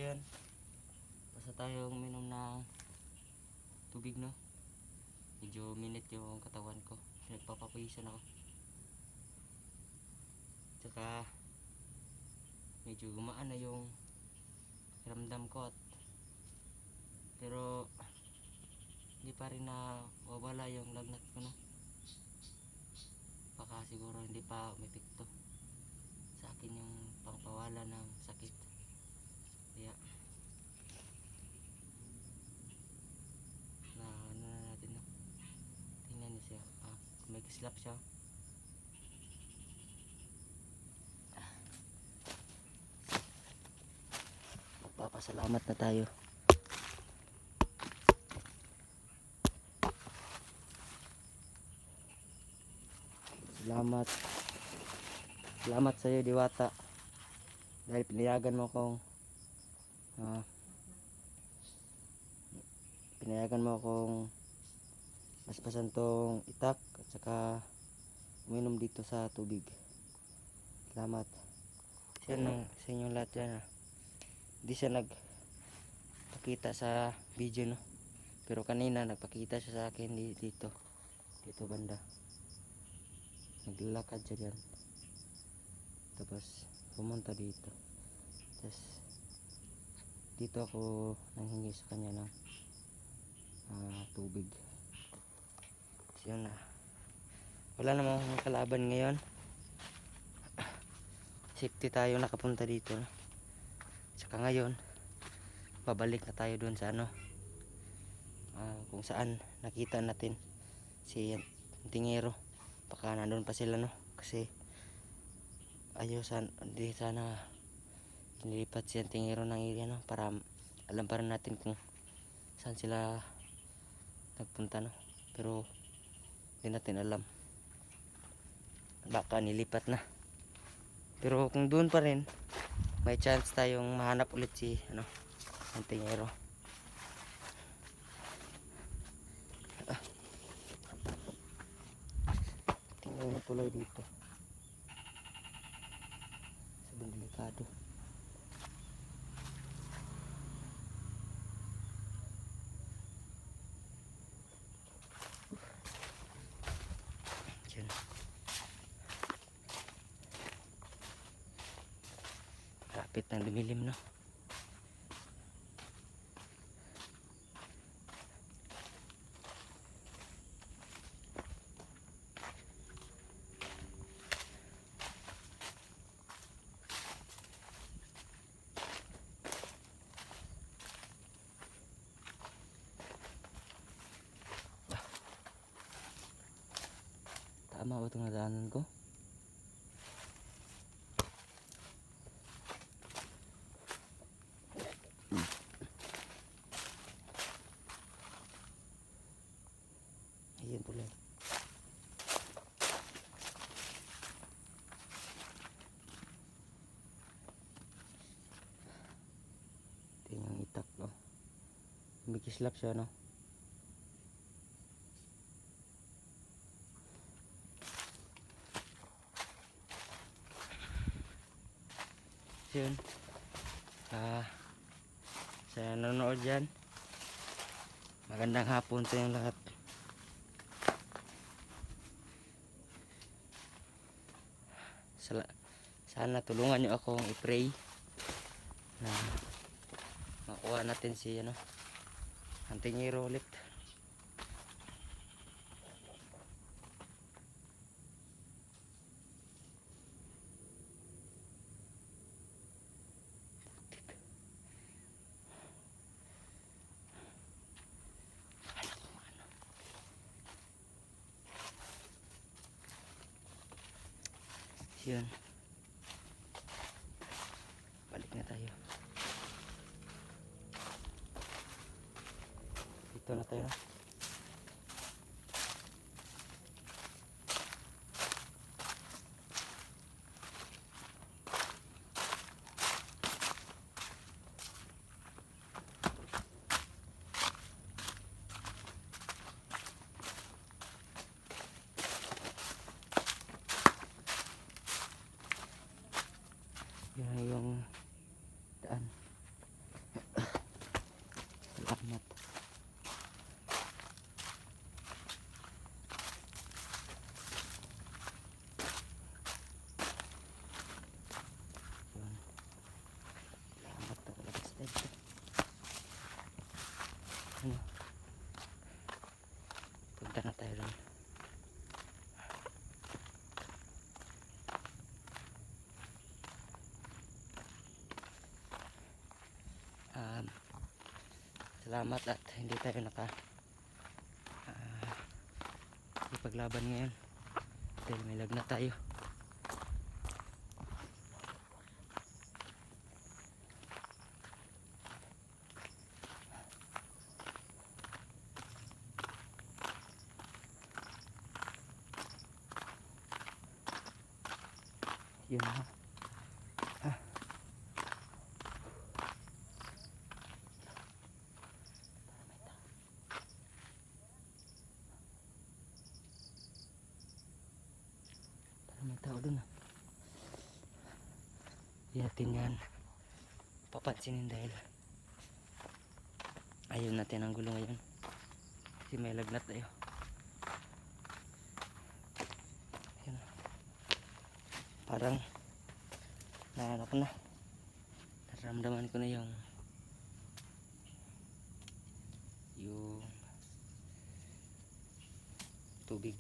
yan. Basta tayong minom ng tubig, no? Medyo minit yung katawan ko. Nagpapapawisan ako. Tsaka medyo gumaan na yung ramdam ko pero hindi pa rin na wawala yung lagnat ko, no? Baka siguro hindi pa umepekto sa akin yung pangpawala ng sakit. Kaya na ano na natin, no? Tingnan niyo siya. May kislap siya. Magpapasalamat na tayo. Salamat sa iyo, Diwata, dahil pinayagan mo akong basbasan tong itak at saka uminom dito sa tubig. Salamat sa inyong lahat dyan. Hindi siya nagpakita sa video, no? Pero kanina nagpakita siya sa akin dito banda. Naglalakad siya dyan, tapos pumunta dito, tapos dito ako nanghingi sa kanya ng tubig. So yun na, wala namang kalaban ngayon, safety tayo nakapunta dito, no? Saka ngayon babalik na tayo dun sa kung saan nakita natin si tingero. Baka nandun pa sila, no? Kasi di sana nilipat si tingero ng area, no? Para alam pa rin natin kung saan sila nagpunta, no? Pero hindi natin alam, baka nilipat na. Pero kung doon pa rin, may chance tayong mahanap ulit si ang tingero. Tingnan mo tuloy dito, sabing delikado. Diyan. Kapit ng lumilim, no? Tama ba itong nadaanan ko? Ayan tuloy. Ito yung itak, no? May kislap siya, no? Yun, sa nanonood dyan, magandang hapon sa inyong lahat. Sana tulungan nyo akong i-pray na makuha natin si ang tingero ulit. Yun, balik na tayo. Dito na tayo. Yan yung daan. Salamat at hindi tayo ipaglaban ngayon dahil may lagnat tayo. Yun na. May tao dun ah. Di natin yan papansinin dahil ayaw natin ang gulo ngayon kasi may lagnat tayo. Yan. Parang naano ko na, naramdaman ko na yung tubig.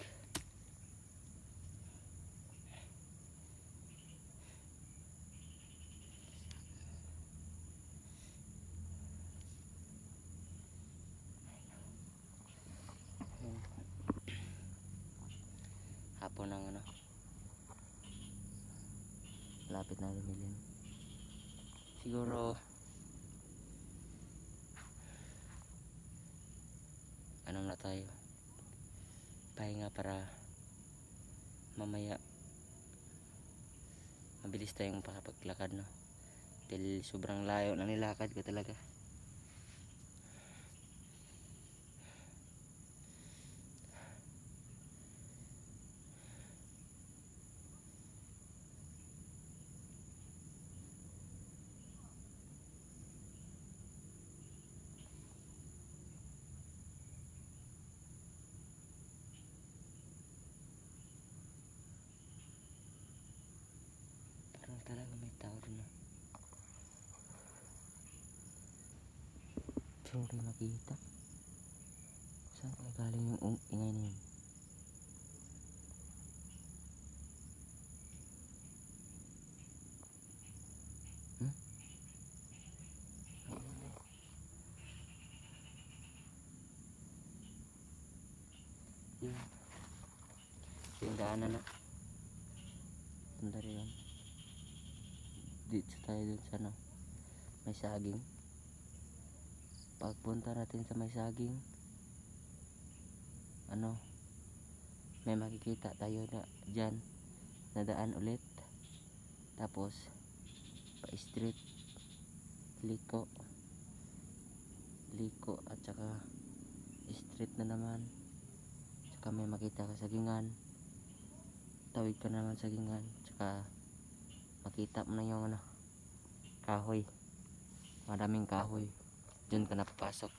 Hapon ng ano, lapit na lumilin. Siguro anong na tayo, pahinga para mamaya mabilis tayong paglakad, no? Dahil sobrang layo na nilakad ko talaga. Parang talaga may tao rin, no? Pero hindi makita. Saan kaya galing yung ingay na yun? Yung daanan na punta rin dito tayo dun sa may saging. Pagpunta natin sa may saging, may makikita tayo na dyan na daan ulit, tapos pa street, liko at saka street na naman, saka may makita ka sagingan, tawid ka naman sagingan, saka makita mo na yung kahoy, maraming kahoy, dyan ka napapasok.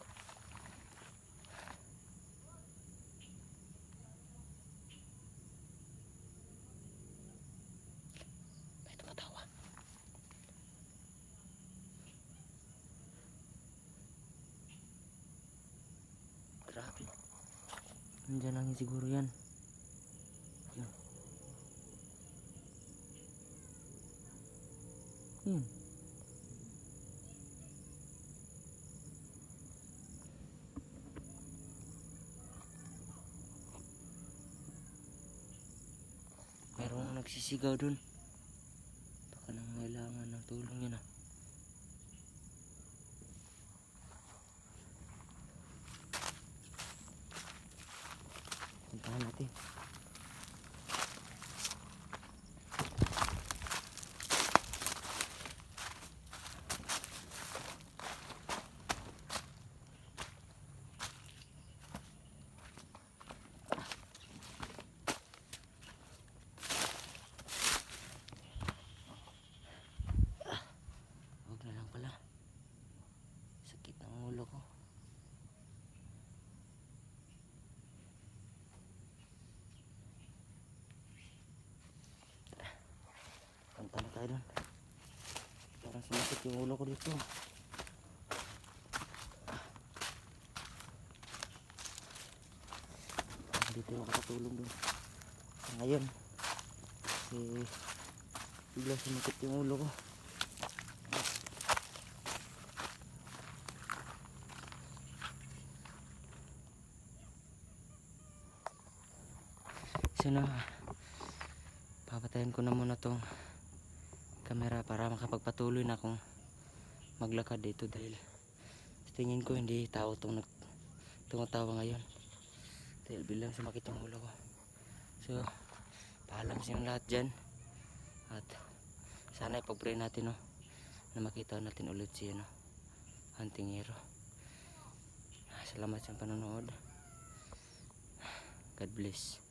May tumatawa. Grabe, nandyan lang siguro yan. Merong nagsisigaw dun, baka nangangailangan ng tulong yun ah. Puntahan natin. Huwag na lang pala, sakit ng ulo ko. Punta na tayo dun, parang sumasakit yung ulo ko dito. Dito ako katulong dun ngayon kasi bigla sumakit yung ulo ko. lods yun, papatayin ko na muna tong camera para makapagpatuloy na akong maglakad dito dahil sa tingin ko hindi tao tong tumatawa ngayon dahil bilang sumakit yung ulo ko. So paalam sa inyong lahat dyan at sana ipag-pray natin na makita natin ulit si Hunting Hero. Salamat sa panonood. God bless.